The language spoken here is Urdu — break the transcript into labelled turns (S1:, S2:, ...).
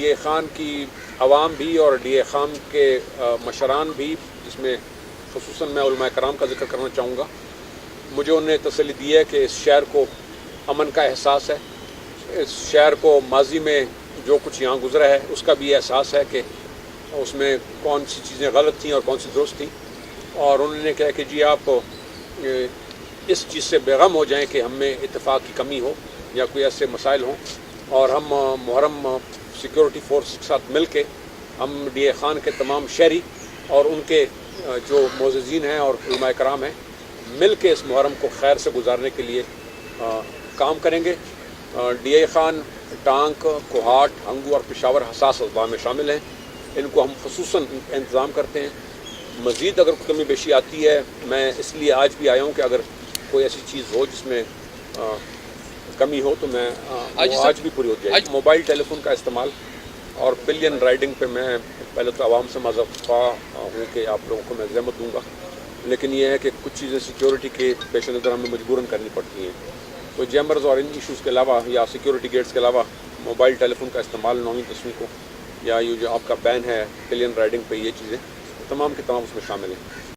S1: ڈی اے خان کی عوام بھی اور ڈی اے خان کے مشران بھی، جس میں خصوصاً میں علماء کرام کا ذکر کرنا چاہوں گا، مجھے انہیں تسلی دی ہے کہ اس شہر کو امن کا احساس ہے، اس شہر کو ماضی میں جو کچھ یہاں گزرا ہے اس کا بھی احساس ہے کہ اس میں کون سی چیزیں غلط تھیں اور کون سی درست تھیں، اور انہوں نے کہا کہ جی آپ اس چیز سے بے غم ہو جائیں کہ ہم میں اتفاق کی کمی ہو یا کوئی ایسے مسائل ہوں، اور ہم محرم سیکورٹی فورس کے ساتھ مل کے ہم ڈی اے خان کے تمام شہری اور ان کے جو معززین ہیں اور علماء کرام ہیں مل کے اس محرم کو خیر سے گزارنے کے لیے کام کریں گے۔ ڈی اے خان ٹانک، کوہاٹ، ہنگو اور پشاور حساس اضلاع میں شامل ہیں، ان کو ہم خصوصاً انتظام کرتے ہیں۔ مزید اگر کوئی کمی بیشی آتی ہے، میں اس لیے آج بھی آیا ہوں کہ اگر کوئی ایسی چیز ہو جس میں کمی ہو تو میں آج بھی پوری ہو جائے گی۔ موبائل ٹیلی فون کا استعمال اور پلین رائڈنگ پہ میں پہلے تو عوام سے معذرت خواہ ہوں کہ آپ لوگوں کو میں زحمت دوں گا، لیکن یہ ہے کہ کچھ چیزیں سیکیورٹی کے پیش نظر ہمیں مجبوراً کرنی پڑتی ہیں۔ تو جیمرز اور ان ایشوز کے علاوہ یا سیکیورٹی گیٹس کے علاوہ موبائل ٹیلی فون کا استعمال 9ویں 10ویں کو یا یہ جو آپ کا بین ہے پلین رائڈنگ پہ، یہ چیزیں تمام کے تمام اس میں شامل ہیں۔